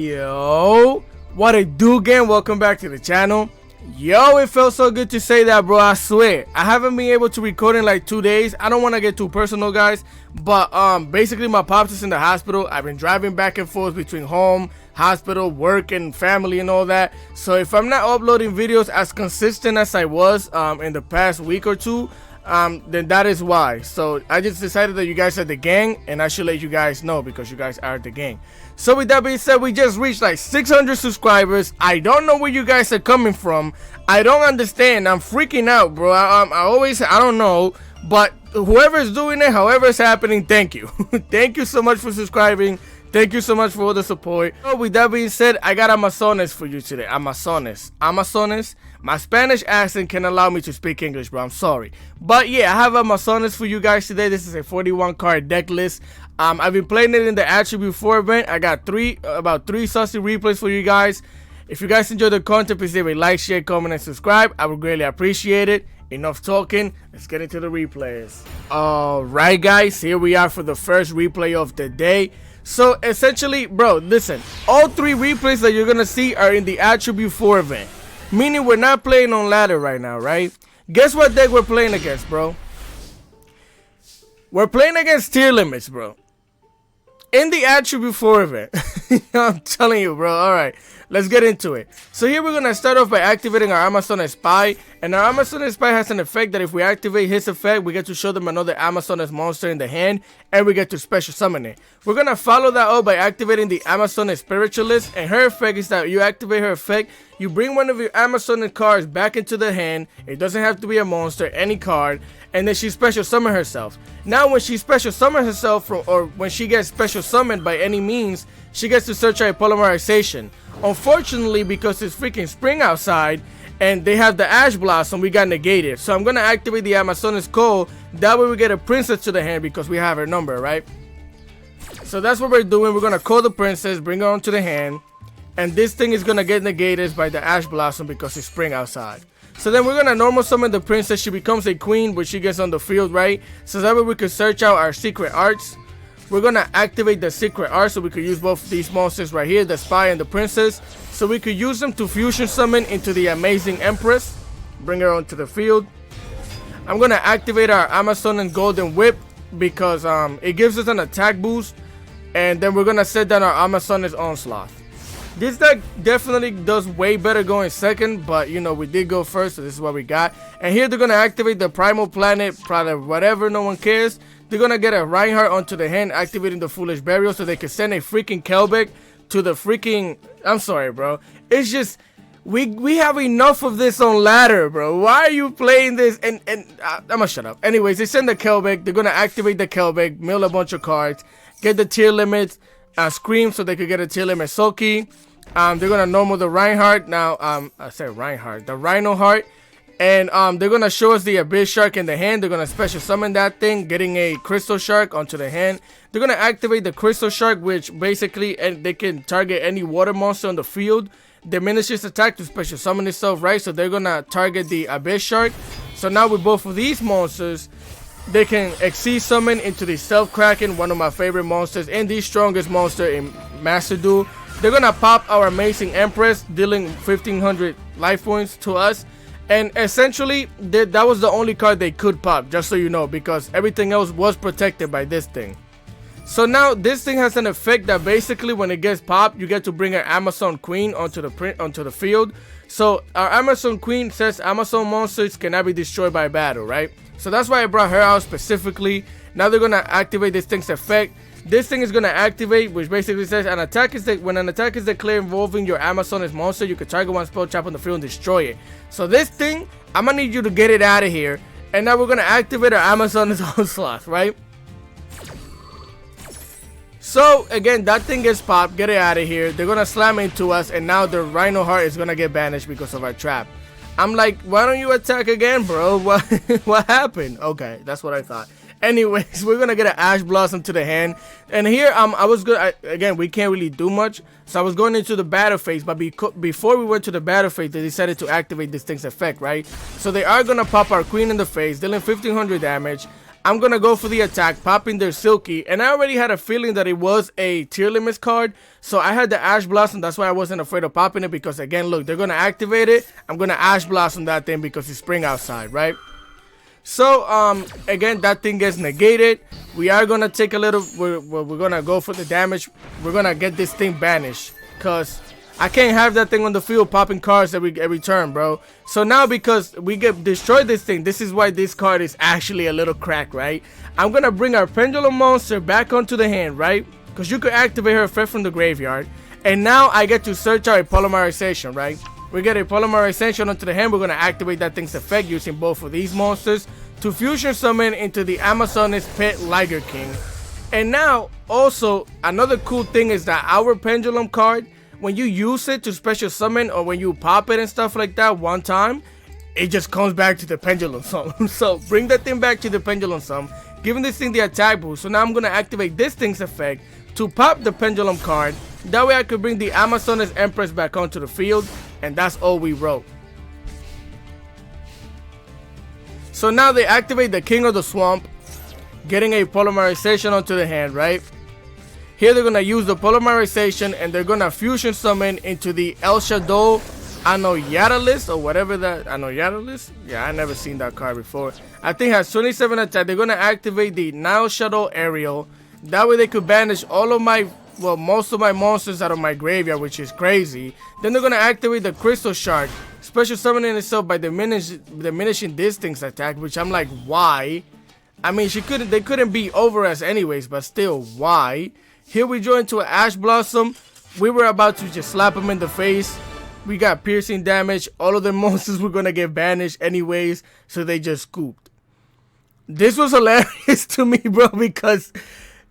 Yo, what it do again? Welcome back to the channel. Yo, it felt so good to say that, bro. I swear, I haven't been able to record in like 2 days. I don't want to get too personal, guys, but basically my pops is in the hospital. I've been driving back and forth between home, hospital, work, and family and all that. So if I'm not uploading videos as consistent as I was in the past week or two, then that is why. So I just decided that you guys are the gang and I should let you guys know because you guys are the gang. So with that being said, we just reached like 600 subscribers. I don't know where you guys are coming from. I don't understand. I'm freaking out, bro. I don't know, but whoever is doing it, however it's happening, thank you. Thank you so much for subscribing. Thank you so much for all the support. So with that being said, I got Amazones for you today. Amazones. My Spanish accent can allow me to speak English, bro. I'm sorry. But yeah, I have Amazones for you guys today. This is a 41 card deck list. I've been playing it in the Attribute 4 event. I got about three saucy replays for you guys. If you guys enjoy the content, please leave a like, share, comment, and subscribe. I would greatly appreciate it. Enough talking. Let's get into the replays. Alright, guys. Here we are for the first replay of the day. So essentially, bro, listen, all three replays that you're gonna see are in the Attribute 4 event, meaning we're not playing on ladder right now, right? Guess what deck we're playing against, bro? We're playing against tier limits, bro, in the Attribute 4 event. I'm telling you, bro. Alright, let's get into it. So here we're gonna start off by activating our Amazones Spy, and our Amazones Spy has an effect that if we activate his effect, we get to show them another Amazones monster in the hand, and we get to special summon it. We're gonna follow that up by activating the Amazones Spiritualist, and her effect is that you activate her effect, you bring one of your Amazones cards back into the hand. It doesn't have to be a monster, any card, and then she special summon herself. Now when she special summons herself or when she gets special summoned by any means, she gets to search out a polymerization. Unfortunately, because it's freaking spring outside and they have the Ash Blossom, we got negated. So I'm gonna activate the Amazones Call. That way we get a princess to the hand because we have her number, right? So that's what we're doing. We're gonna call the princess, bring her onto the hand, and this thing is gonna get negated by the Ash Blossom because it's spring outside. So then we're gonna normal summon the princess. She becomes a queen when she gets on the field, right? So that way we can search out our secret arts. We're gonna activate the secret art so we could use both these monsters right here, the spy and the princess. So we could use them to fusion summon into the amazing Empress. Bring her onto the field. I'm gonna activate our Amazon and Golden Whip because it gives us an attack boost. And then we're gonna set down our Amazones Onslaught. This deck definitely does way better going second, but you know, we did go first, so this is what we got. And here they're gonna activate the Primal Planet, probably whatever, no one cares. They're gonna get a Reinhardt onto the hand, activating the Foolish Burial so they can send a freaking Kelbeck to the freaking... I'm sorry, bro. It's just... We have enough of this on ladder, bro. Why are you playing this? And I'm gonna shut up. Anyways, they send the Kelbeck. They're gonna activate the Kelbeck, mill a bunch of cards, get the tier limits, Scream so they could get a tier limit Sulky. They're gonna normal the Reinhardt. Now, I said Reinhardt, the Rhino Heart. And they're gonna show us the Abyss Shark in the hand. They're gonna special summon that thing, getting a Crystal Shark onto the hand. They're gonna activate the Crystal Shark, which basically they can target any water monster on the field. Diminishes attack to special summon itself, right? So they're gonna target the Abyss Shark. So now with both of these monsters, they can Exceed Summon into the Self Kraken, one of my favorite monsters and the strongest monster in Master Duel. They're gonna pop our amazing Empress, dealing 1500 life points to us. And essentially, that was the only card they could pop, just so you know, because everything else was protected by this thing. So now, this thing has an effect that basically, when it gets popped, you get to bring an Amazon Queen onto the field. So, our Amazon Queen says Amazon monsters cannot be destroyed by battle, right? So that's why I brought her out specifically. Now they're going to activate this thing's effect. This thing is going to activate, which basically says when an attack is declared involving your Amazones monster, you can target one spell, trap on the field, and destroy it. So this thing, I'm going to need you to get it out of here. And now we're going to activate our Amazones Onslaught, right? So again, that thing gets popped, get it out of here. They're going to slam into us, and now the Rhino Heart is going to get banished because of our trap. I'm like, why don't you attack again, bro? What happened? Okay, that's what I thought. Anyways, we're gonna get an Ash Blossom to the hand, and here again, we can't really do much, so I was going into the battle phase, but before we went to the battle phase, they decided to activate this thing's effect, right? So they are gonna pop our queen in the face, dealing 1500 damage. I'm gonna go for the attack, popping their Silky, and I already had a feeling that it was a tier limits card, so I had the Ash Blossom. That's why I wasn't afraid of popping it, because again, look, they're gonna activate it. I'm gonna Ash Blossom that thing because it's spring outside, right? So again, that thing gets negated. We are gonna take a little, we're gonna go for the damage. We're gonna get this thing banished, because I can't have that thing on the field popping cards every turn, bro. So now, because we get destroyed this thing, this is why this card is actually a little cracked, right? I'm gonna bring our Pendulum monster back onto the hand, right? Because you could activate her effect from the graveyard. And now I get to search our Polymerization, right? We get a Polymerization onto the hand. We're gonna activate that thing's effect using both of these monsters to fusion summon into the Amazoness Pet Liger King. And now, also, another cool thing is that our Pendulum card, when you use it to special summon or when you pop it and stuff like that one time, it just comes back to the Pendulum Sum. So bring that thing back to the Pendulum Sum, giving this thing the attack boost. So now I'm going to activate this thing's effect to pop the Pendulum card. That way I could bring the Amazoness Empress back onto the field, and that's all we wrote. So now they activate the King of the Swamp, getting a Polymerization onto the hand, right? Here they're going to use the Polymerization and they're going to fusion summon into the El Shadow Anoyatalis or whatever that, Anoyatalis? Yeah, I never seen that card before. I think it has 27 attack. They're going to activate the Nile Shadow Aerial. That way they could banish all of my, well, most of my monsters out of my graveyard, which is crazy. Then they're going to activate the Crystal Shark, special summoning itself by diminishing this thing's attack, which I'm like, why? I mean, they couldn't be over us anyways, but still, why? Here we join to an Ash Blossom. We were about to just slap him in the face. We got piercing damage. All of the monsters were going to get banished anyways, so they just scooped. This was hilarious to me, bro, because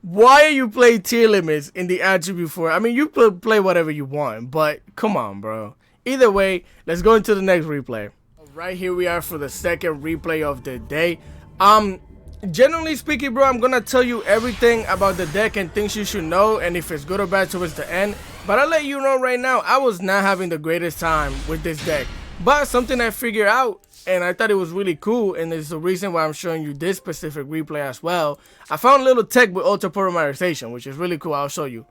why are you playing tier limits in the attribute for? I mean, you play whatever you want, but come on, bro. Either way, let's go into the next replay. Right, here we are for the second replay of the day. Generally speaking, bro, I'm gonna tell you everything about the deck and things you should know, and if it's good or bad towards the end. But I'll let you know right now, I was not having the greatest time with this deck. But something I figured out, and I thought it was really cool, and there's the reason why I'm showing you this specific replay as well. I found a little tech with Ultra Polymerization, which is really cool. I'll show you.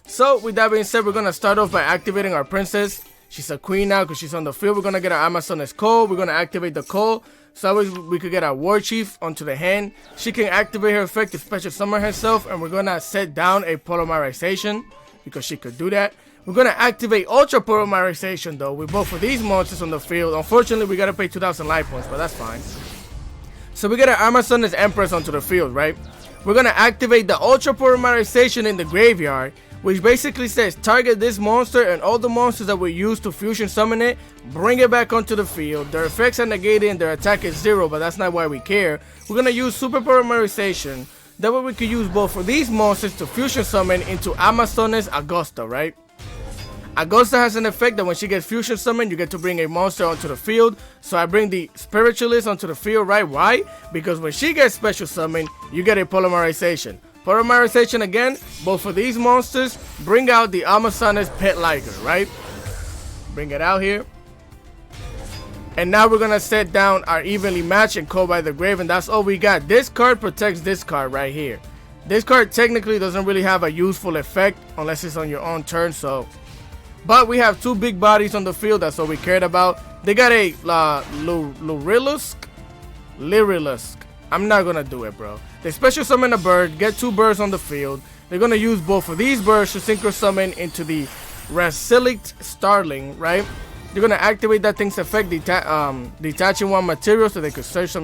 So with that being said, we're gonna start off by activating our princess. She's a queen now because she's on the field. We're gonna get our Amazoness Call. We're gonna activate the call, so we could get our War Chief onto the hand. She can activate her effect to special summon herself, and we're gonna set down a Polymerization because she could do that. We're gonna activate Ultra Polymerization though with both of these monsters on the field. Unfortunately, we gotta pay 2,000 life points, but that's fine. So we get our Amazoness Empress onto the field, right? We're gonna activate the Ultra Polymerization in the graveyard, which basically says target this monster and all the monsters that we use to fusion summon it, bring it back onto the field. Their effects are negated and their attack is 0, but that's not why we care. We're gonna use Super Polymerization. That way we could use both of these monsters to fusion summon into Amazoness Augusta, right? Augusta has an effect that when she gets fusion summoned, you get to bring a monster onto the field. So I bring the Spiritualist onto the field, right? Why? Because when she gets special summoned, you get a Polymerization. Polymerization again, both of these monsters bring out the Amazoness Pet Liger, right? Bring it out here. And now we're gonna set down our Evenly Match and Call by the Grave, and that's all we got. This card protects this card right here. This card technically doesn't really have a useful effect unless it's on your own turn, so. But we have two big bodies on the field, that's all we cared about. They got a Lyrilusk. I'm not gonna do it, bro. They special summon a bird, get 2 birds on the field. They're gonna use both of these birds to synchro summon into the Rasilic Starling, right? They're gonna activate that thing's effect, detaching 1 material so they could search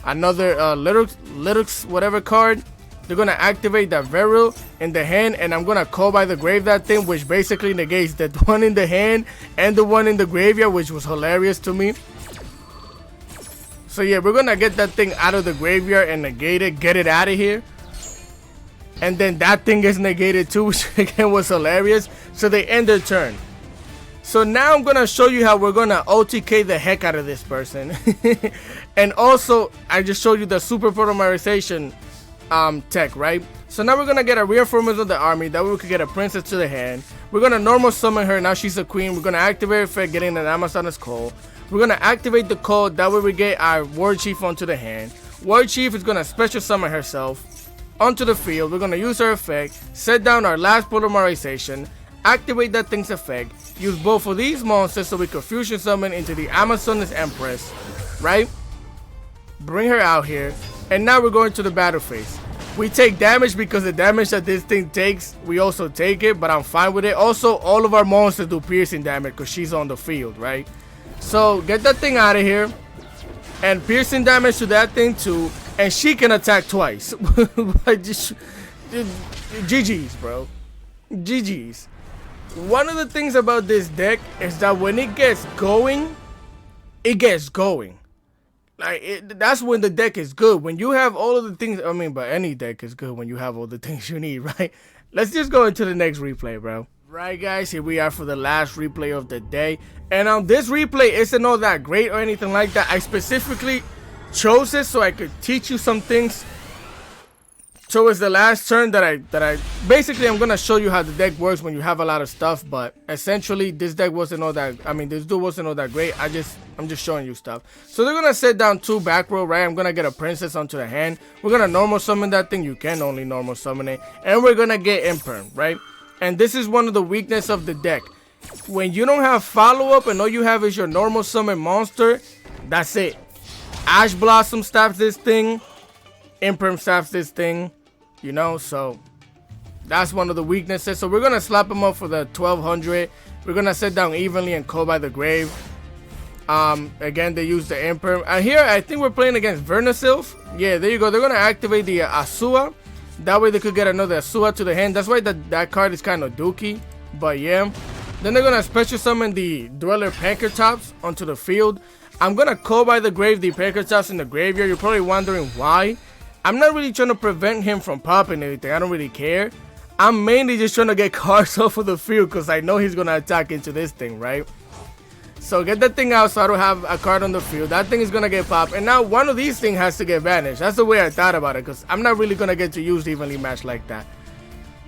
another Lyrics whatever card. They're gonna activate that Veril in the hand, and I'm gonna Call by the Grave that thing, which basically negates the one in the hand and the one in the graveyard, which was hilarious to me. So yeah, we're gonna get that thing out of the graveyard and negate it, get it out of here. And then that thing gets negated too, which again was hilarious. So they end their turn. So now I'm gonna show you how we're gonna OTK the heck out of this person. And also, I just showed you the Super Polymerization tech, right? So now we're gonna get a reinforcement of the army. That way we could get a princess to the hand. We're gonna normal summon her. Now she's a queen. We're gonna activate her effect, getting an Amazoness Call. We're gonna activate the call. That way we get our War Chief onto the hand. War Chief is gonna special summon herself onto the field. We're gonna use her effect, set down our last polymerization, activate that thing's effect, use both of these monsters so we can fusion summon into the Amazoness Empress, right? Bring her out here, and now we're going to the battle phase. We take damage because the damage that this thing takes, we also take it, but I'm fine with it. Also, all of our monsters do piercing damage because she's on the field, right? So get that thing out of here, and piercing damage to that thing too, and she can attack twice. GG's, bro. GG's. One of the things about this deck is that when it gets going, it gets going. Like, that's when the deck is good. When you have all of the things, I mean, but any deck is good when you have all the things you need, right? Let's just go into the next replay, bro. Right, guys, here we are for the last replay of the day. And on this replay, isn't all that great or anything like that. I specifically chose it so I could teach you some things towards the last turn that I basically, I'm gonna show you how the deck works when you have a lot of stuff. But essentially, this deck wasn't all that, I mean, this dude wasn't all that great. I'm just showing you stuff. So they're gonna set down 2 back row, right? I'm gonna get a princess onto the hand. We're gonna normal summon that thing. You can only normal summon it, and we're gonna get imperm, right? And this is one of the weaknesses of the deck. When you don't have follow-up and all you have is your normal summon monster, that's it. Ash Blossom stops this thing, imperm stops this thing, you know, so that's one of the weaknesses. So we're gonna slap him up for the 1200. We're gonna set down evenly and call by the grave. Again, they use the imperm. And here I think we're playing against Vernasilf. Yeah, there you go. They're gonna activate the Asua. That way they could get another Asua to the hand. That's why that card is kind of dookie. But yeah. Then they're gonna special summon the Dweller Pankertops onto the field. I'm gonna call by the grave the Pankertops in the graveyard. You're probably wondering why. I'm not really trying to prevent him from popping anything. I don't really care. I'm mainly just trying to get cards off of the field because I know he's gonna attack into this thing, right? So get that thing out so I don't have a card on the field. That thing is gonna get popped. And now one of these things has to get vanished. That's the way I thought about it because I'm not really gonna get to use evenly matched like that.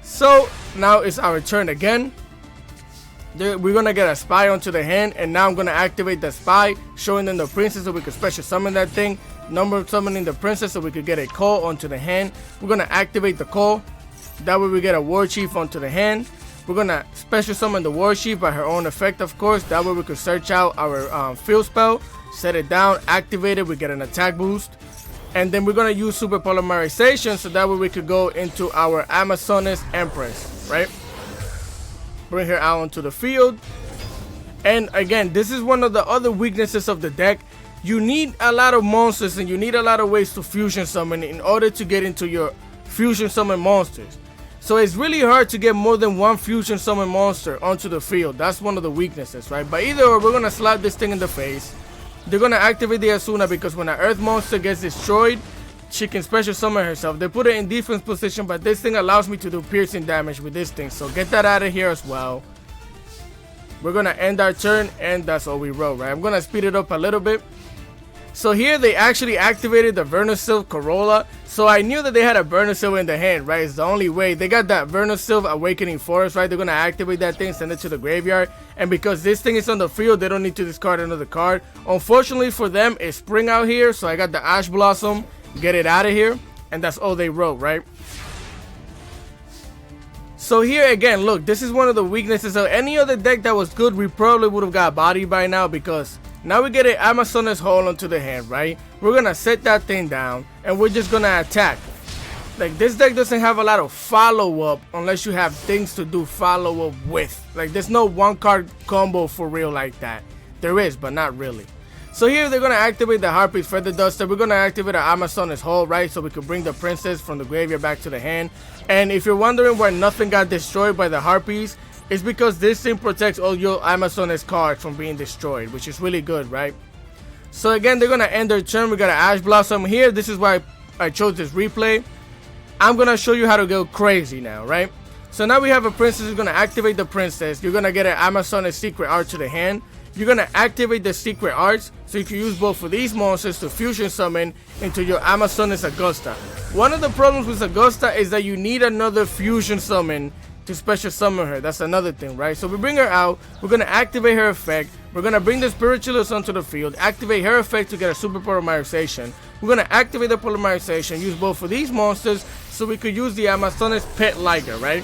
So now it's our turn again. We're gonna get a spy onto the hand, and now I'm gonna activate the spy, showing them the princess so we can special summon that thing. Number summoning the princess so we could get a call onto the hand. We're gonna activate the call. That way we get a war chief onto the hand. We're gonna special summon the war chief by her own effect, of course. That way we could search out our field spell, set it down, activate it. We get an attack boost, and then we're gonna use super polymerization so that way we could go into our Amazoness Empress, right? Bring her out onto the field. And again, this is one of the other weaknesses of the deck. You need a lot of monsters and you need a lot of ways to fusion summon in order to get into your fusion summon monsters. So it's really hard to get more than one fusion summon monster onto the field. That's one of the weaknesses, right? But either or, we're gonna slap this thing in the face. They're gonna activate the Asuna because when an earth monster gets destroyed, she can special summon herself. They put it in defense position, but this thing allows me to do piercing damage with this thing. So get that out of here as well. We're gonna end our turn, and that's all we wrote, right? I'm gonna speed it up a little bit. So here they actually activated the Vernasilf Corolla. So I knew that they had a Vernasilf in the hand, right? It's the only way. They got that Vernasilf Awakening Forest, right? They're gonna activate that thing, send it to the graveyard. And because this thing is on the field, they don't need to discard another card. Unfortunately for them, it's spring out here. So I got the Ash Blossom. Get it out of here, and that's all they wrote, right? So here again, look, this is one of the weaknesses of any other deck that was good. We probably would have got bodied by now because now we get an Amazoness Hole onto the hand, right? We're gonna set that thing down and we're just gonna attack. Like, this deck doesn't have a lot of follow-up unless you have things to do follow-up with. Like, there's no one card combo for real like that. There is, but not really. So here they're going to activate the Harpy's Feather Duster. We're going to activate our Amazoness Hole, right? So we can bring the princess from the graveyard back to the hand. And if you're wondering why nothing got destroyed by the Harpies, it's because this thing protects all your Amazoness cards from being destroyed, which is really good, right? So again, they're going to end their turn. We got an Ash Blossom here. This is why I chose this replay. I'm going to show you how to go crazy now, right? So now we have a princess who's going to activate the princess. You're going to get an Amazoness Secret Art to the hand. You're going to activate the Secret Arts, so you can use both of these monsters to fusion summon into your Amazoness Augusta. One of the problems with Augusta is that you need another fusion summon to special summon her. That's another thing, right? So we bring her out, we're going to activate her effect, We're gonna bring the Spiritualist onto the field, activate her effect to get a super polymerization. We're gonna activate the polymerization, use both of these monsters, so we could use the Amazonas Pet Liger, right?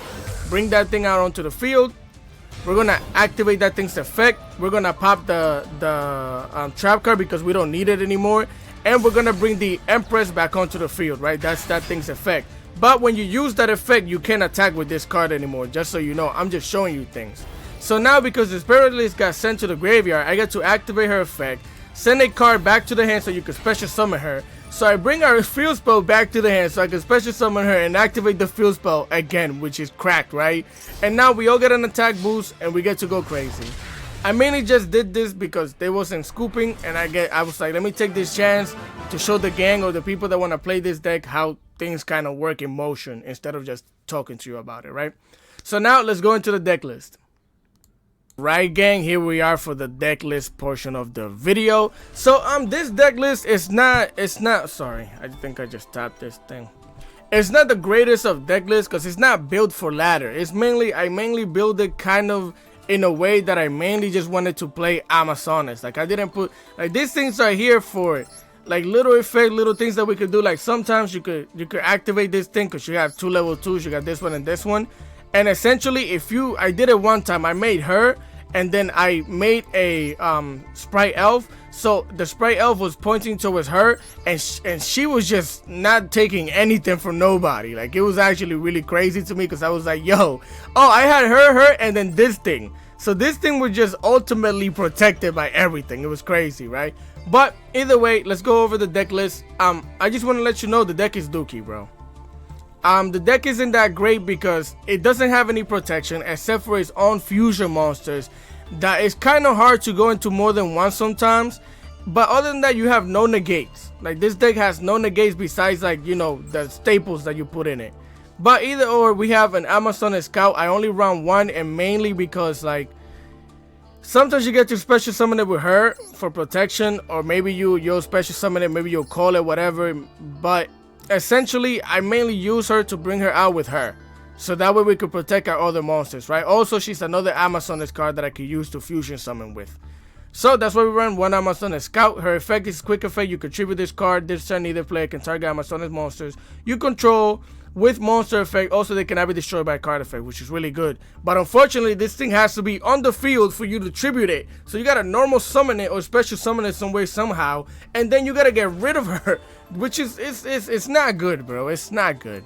Bring that thing out onto the field. We're gonna activate that thing's effect. We're gonna pop the trap card because we don't need it anymore. And we're gonna bring the Empress back onto the field, right? That's that thing's effect. But when you use that effect, you can't attack with this card anymore, just so you know. I'm just showing you things. So now, because the Spiritualist got sent to the graveyard, I got to activate her effect, send a card back to the hand so you can special summon her. So I bring our field spell back to the hand so I can special summon her and activate the field spell again, which is cracked, right? And now we all get an attack boost and we get to go crazy. I mainly just did this because they wasn't scooping, and I was like, let me take this chance to show the gang or the people that want to play this deck how things kind of work in motion instead of just talking to you about it, right? So now let's go into the deck list. Right, gang, here we are for the deck list portion of the video. So this deck list is not sorry, I think I just tapped this thing. It's not the greatest of deck lists because it's not built for ladder. It's I mainly build it kind of in a way that I mainly just wanted to play Amazonas. Like, I didn't put, like, these things are here for like little effect, little things that we could do. Like, sometimes you could activate this thing because you have 2 level 2s, you got this one and this one. And essentially, I did it one time, I made her, and then I made a Sprite Elf. So the Sprite Elf was pointing towards her, and she was just not taking anything from nobody. Like, it was actually really crazy to me because I was like, yo, oh, I had her, and then this thing. So this thing was just ultimately protected by everything. It was crazy, right? But either way, let's go over the deck list. I just want to let you know the deck is dookie, bro. The deck isn't that great because it doesn't have any protection except for its own fusion monsters. That is kind of hard to go into more than one sometimes. But other than that, you have no negates. Like, this deck has no negates besides, like, you know, the staples that you put in it. But either or, we have an Amazon Scout. I only run one, and mainly because, like, sometimes you get to special summon it with her for protection, or maybe you'll special summon it, maybe you'll call it, whatever. But essentially, I mainly use her to bring her out with her, so that way we could protect our other monsters, right? Also, she's another Amazoness card that I could use to fusion summon with. So that's why we run one Amazoness Scout. Her effect is quick effect. You contribute this card. This turn, either player can target Amazoness monsters you control with monster effect. Also, they cannot be destroyed by card effect, which is really good. But unfortunately, this thing has to be on the field for you to tribute it. So you gotta normal summon it or special summon it some way, somehow, and then you gotta get rid of her, which is it's not good, bro. It's not good.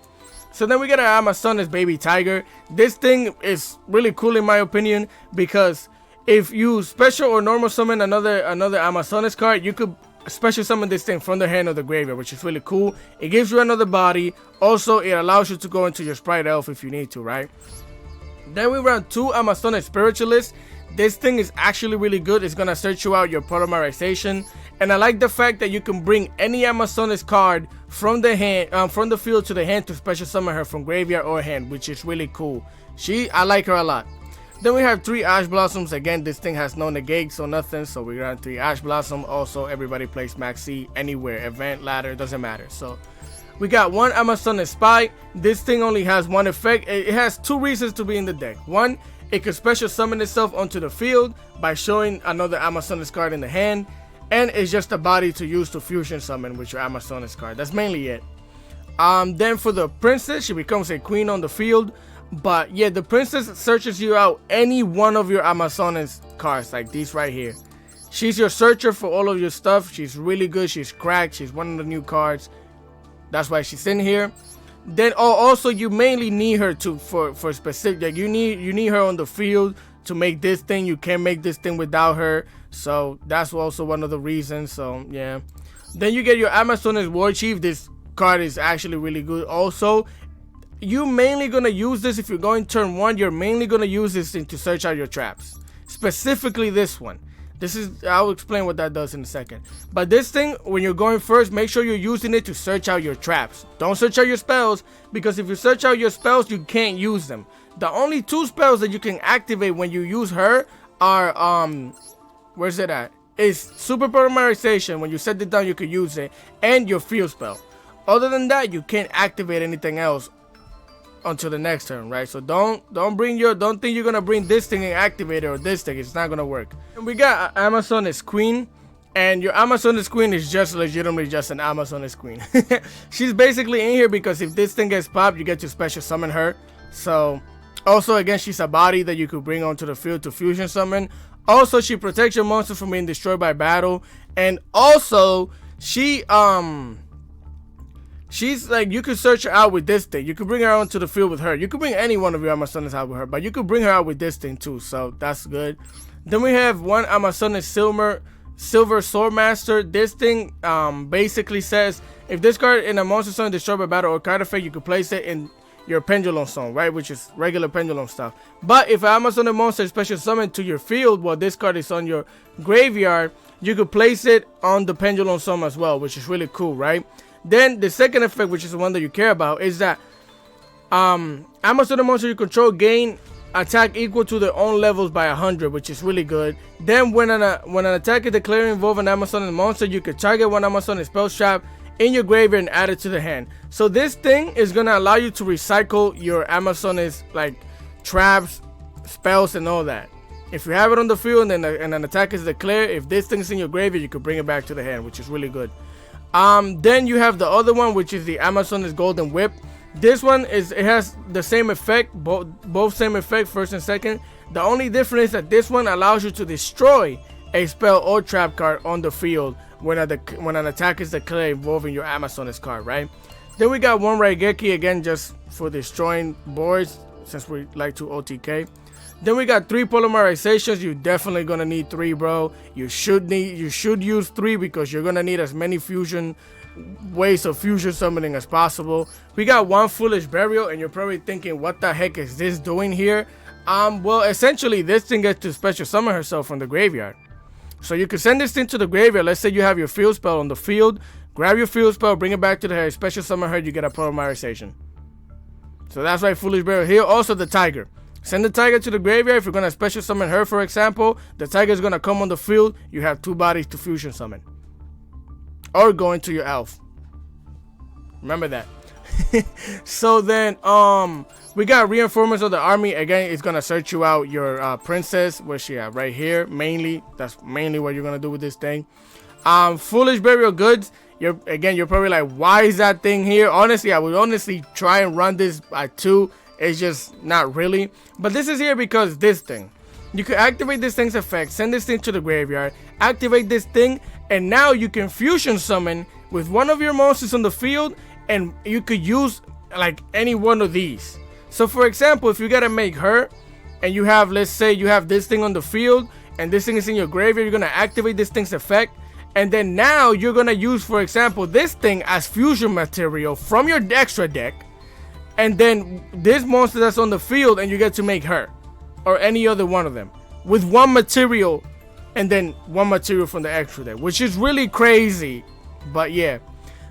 So then we got our Amazonas Baby Tiger. This thing is really cool in my opinion because if you special or normal summon another Amazonas card, you could special summon this thing from the hand of the graveyard, which is really cool. It gives you another body. Also, it allows you to go into your Sprite Elf if you need to, right? Then we run 2 Amazonas Spiritualists. This thing is actually really good. It's gonna search you out your polymerization, and I like the fact that you can bring any Amazonas card from the hand, from the field to the hand to special summon her from graveyard or hand, which is really cool. I like her a lot. Then we have 3 Ash Blossoms. Again, this thing has no negate, so nothing. So we run 3 Ash Blossom. Also, everybody plays Maxi anywhere, event, ladder, doesn't matter. So we got 1 Amazonas Spy. This thing only has 1 effect. It has 2 reasons to be in the deck. 1, it can special summon itself onto the field by showing another Amazonas card in the hand. And it's just a body to use to fusion summon with your Amazonas card. That's mainly it. Then for the Princess, she becomes a queen on the field. But yeah, the Princess searches you out any one of your Amazonas cards, like these right here. She's your searcher for all of your stuff. She's really good. She's cracked. She's one of the new cards. That's why she's in here. Then also you mainly need her for specific. Like you need her on the field to make this thing. You can't make this thing without her. So that's also one of the reasons. So yeah. Then you get your Amazonas War Chief. This card is actually really good. Also, you mainly gonna use this if you're going turn 1. You're mainly gonna use this thing to search out your traps. Specifically this one. I'll explain what that does in a second. But this thing, when you're going first, make sure you're using it to search out your traps. Don't search out your spells, because if you search out your spells, you can't use them. The only 2 spells that you can activate when you use her are where's it at? Is Super Polymerization. When you set it down, you can use it, and your field spell. Other than that, you can't activate anything else. until the next turn, right? So don't think you're gonna bring this thing and activate it or this thing. It's not gonna work. And we got Amazoness Queen, and your Amazoness Queen is just legitimately just an Amazoness Queen. She's basically in here because if this thing gets popped, you get to special summon her. So also again, she's a body that you could bring onto the field to fusion summon. Also, she protects your monster from being destroyed by battle, and also she's like, you could search her out with this thing. You could bring her onto the field with her. You could bring any one of your Amazonas out with her, but you could bring her out with this thing too, so that's good. Then we have one Amazonas Silver Swordmaster. This thing basically says if this card in a monster zone destroyed by battle or card effect, you could place it in your pendulum zone, right, which is regular pendulum stuff. But if an Amazonas monster is special summoned to your field while this card is on your graveyard, you could place it on the pendulum zone as well, which is really cool, right? Then the second effect, which is the one that you care about, is that Amazonas monster you control gain attack equal to their own levels by 100, which is really good. Then when an attack is declared involve an Amazonas monster, you can target one Amazonas spell trap in your graveyard and add it to the hand. So this thing is gonna allow you to recycle your Amazonas like traps, spells, and all that. If you have it on the field and an attack is declared, if this thing's in your graveyard, you can bring it back to the hand, which is really good. Then you have the other one, which is the Amazonas Golden Whip. This one it has the same effect, both same effect, first and second. The only difference is that this one allows you to destroy a spell or trap card on the field when an attack is declared involving your Amazonas card, right? Then we got one Raigeki, again just for destroying boards, since we like to OTK. Then we got 3 polymerizations. You're definitely gonna need 3, bro. You should use 3 because you're gonna need as many ways of fusion summoning as possible. We got 1 Foolish Burial, and you're probably thinking, what the heck is this doing here? Well, essentially this thing gets to special summon herself from the graveyard. So you can send this thing to the graveyard. Let's say you have your field spell on the field, grab your field spell, bring it back to the head, special summon her, you get a polymerization. So that's why Foolish Burial here. Also the Tiger. Send the Tiger to the graveyard. If you're going to special summon her, for example, the Tiger is going to come on the field. You have 2 bodies to fusion summon. Or go into your elf. Remember that. So then, we got Reinforcements of the Army. Again, it's going to search you out your princess. Where's she at? Right here. Mainly. That's mainly what you're going to do with this thing. Foolish Burial Goods. You're probably like, why is that thing here? Honestly, I would honestly try and run this by 2. It's just not really. But this is here because this thing. You can activate this thing's effect, send this thing to the graveyard, activate this thing, and now you can fusion summon with one of your monsters on the field, and you could use like any one of these. So for example, if you gotta make her, and you have, let's say you have this thing on the field, and this thing is in your graveyard, you're gonna activate this thing's effect, and then now you're gonna use, for example, this thing as fusion material from your extra deck. And then this monster that's on the field, and you get to make her or any other one of them with 1 material, and then 1 material from the extra deck, which is really crazy. But yeah,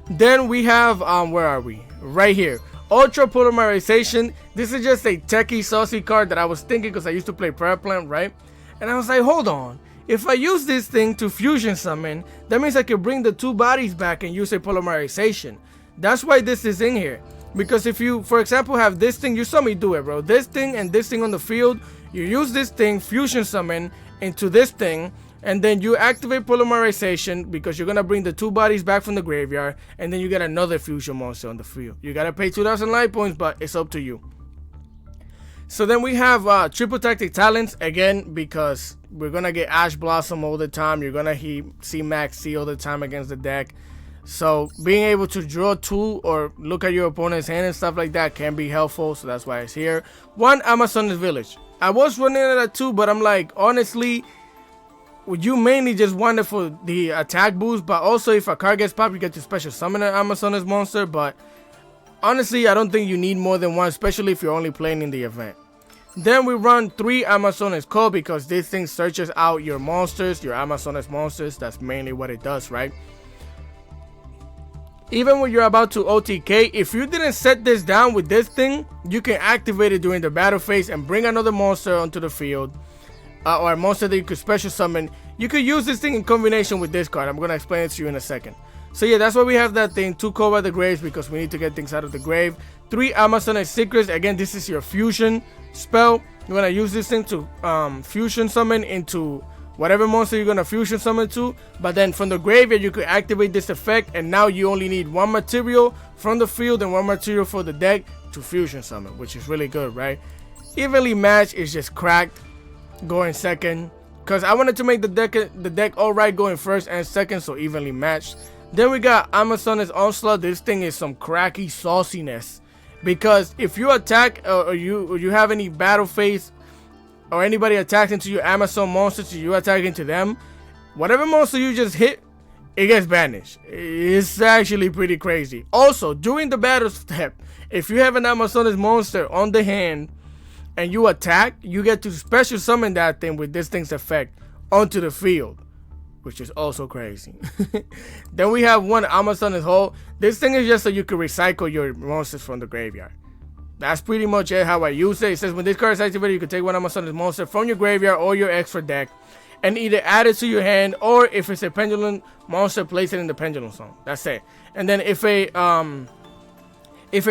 then we have where are we? Right here, Ultra Polymerization. This is just a techie saucy card that I was thinking because I used to play Prayer Plant, right? And I was like, hold on, if I use this thing to fusion summon, that means I can bring the 2 bodies back and use a polymerization. That's why this is in here. Because if you, for example, have this thing, you saw me do it, bro. This thing and this thing on the field, you use this thing, fusion summon into this thing, and then you activate polymerization because you're going to bring the 2 bodies back from the graveyard, and then you get another fusion monster on the field. You got to pay 2,000 life points, but it's up to you. So then we have Triple Tactic Talents, again, because we're going to get Ash Blossom all the time. You're going to see Max C all the time against the deck. So being able to draw 2 or look at your opponent's hand and stuff like that can be helpful. So that's why it's here. 1 Amazonas Village. I was running it at 2, but I'm like, honestly, you mainly just want it for the attack boost. But also if a card gets popped, you get to special summon an Amazonas monster. But honestly, I don't think you need more than 1, especially if you're only playing in the event. Then we run 3 Amazonas Call because this thing searches out your monsters, your Amazonas monsters. That's mainly what it does, right? Even when you're about to OTK, if you didn't set this down with this thing, you can activate it during the battle phase and bring another monster onto the field, or a monster that you could special summon. You could use this thing in combination with this card. I'm going to explain it to you in a second. So yeah, that's why we have that thing. 2 Call by the Graves because we need to get things out of the grave. 3 Amazonic Secrets. Again, this is your fusion spell. You're gonna use this thing to fusion summon into whatever monster you're gonna fusion summon to. But then from the graveyard you could activate this effect, and now you only need 1 material from the field and 1 material for the deck to fusion summon, which is really good, right? Evenly Matched is just cracked going second, because I wanted to make the deck alright going first and second, so evenly matched. Then we got Amazon's Onslaught. This thing is some cracky sauciness, because if you attack or you have any battle phase or anybody attacks into your Amazon monsters, you attack into them, whatever monster you just hit, it gets banished. It's actually pretty crazy. Also, during the battle step, if you have an Amazon's monster on the hand and you attack, you get to special summon that thing with this thing's effect onto the field, which is also crazy. Then we have 1 Amazon's Hole. This thing is just so you can recycle your monsters from the graveyard. That's pretty much it, how I use it. It says when this card is activated, you can take 1 Amazon's monster from your graveyard or your extra deck and either add it to your hand, or if it's a pendulum monster, place it in the pendulum zone. That's it. And then if a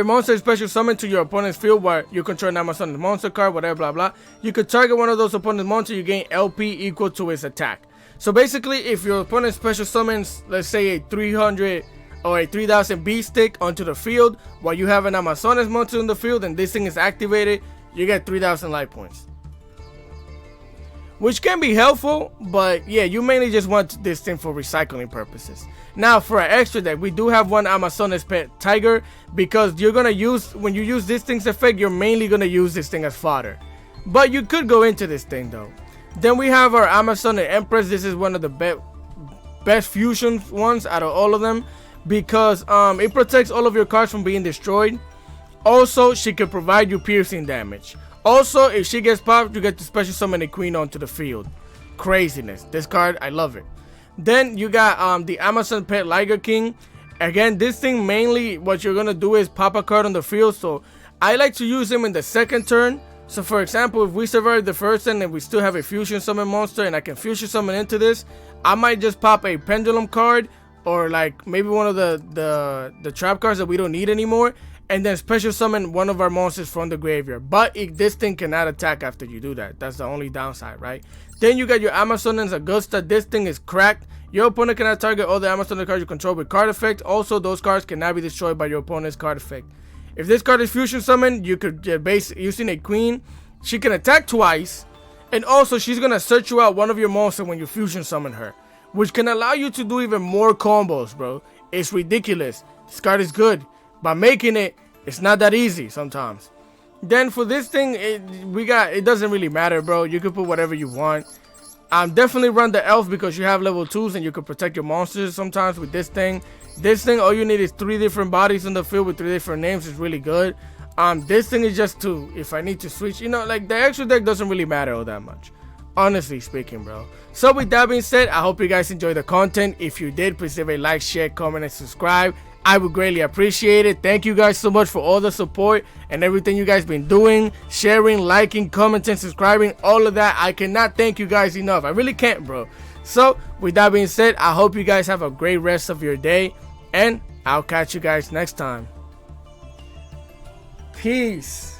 monster is special summoned to your opponent's field while you control an Amazon's monster card, whatever, blah, blah, you could target one of those opponent's monsters, you gain LP equal to its attack. So basically, if your opponent special summons, let's say a 300 or a 3000 beast stick onto the field while you have an Amazon's monster in the field and this thing is activated, you get 3000 life points. Which can be helpful, but yeah, you mainly just want this thing for recycling purposes. Now for an extra deck, we do have 1 Amazon's Pet Tiger, because you're gonna use, when you use this thing's effect, you're mainly gonna use this thing as fodder. But you could go into this thing though. Then we have our Amazon Empress. This is one of the best fusion ones out of all of them, because it protects all of your cards from being destroyed. Also, she can provide you piercing damage. Also, if she gets popped, you get to special summon a queen onto the field. Craziness. This card, I love it. Then you got the Amazon Pet Liger King. Again, this thing mainly what you're gonna do is pop a card on the field. So I like to use him in the second turn. So for example, if we survive the first turn and we still have a fusion summon monster and I can fusion summon into this, I might just pop a pendulum card, or like maybe one of the trap cards that we don't need anymore, and then special summon one of our monsters from the graveyard. But this thing cannot attack after you do that. That's the only downside, right? Then you got your Amazon's Augusta. This thing is cracked. Your opponent cannot target all the Amazon cards you control with card effect. Also, those cards cannot be destroyed by your opponent's card effect. If this card is fusion summoned, you could base using a queen. She can attack twice, and also she's gonna search you out one of your monsters when you fusion summon her, which can allow you to do even more combos, bro. It's ridiculous. This card is good, but making it's not that easy sometimes. Then for this thing, it doesn't really matter, bro. You can put whatever you want. Definitely run the elf, because you have level 2s and you can protect your monsters sometimes with this thing. This thing, all you need is 3 different bodies in the field with 3 different names. Is really good. This thing is just 2. If I need to switch, like the extra deck doesn't really matter all that much, honestly speaking, bro. So with that being said, I hope you guys enjoyed the content. If you did, please leave a like, share, comment, and subscribe. I would greatly appreciate it. Thank you guys so much for all the support and everything you guys been doing, sharing, liking, commenting, subscribing, all of that. I cannot thank you guys enough. I really can't, bro. So with that being said, I hope you guys have a great rest of your day, and I'll catch you guys next time. Peace.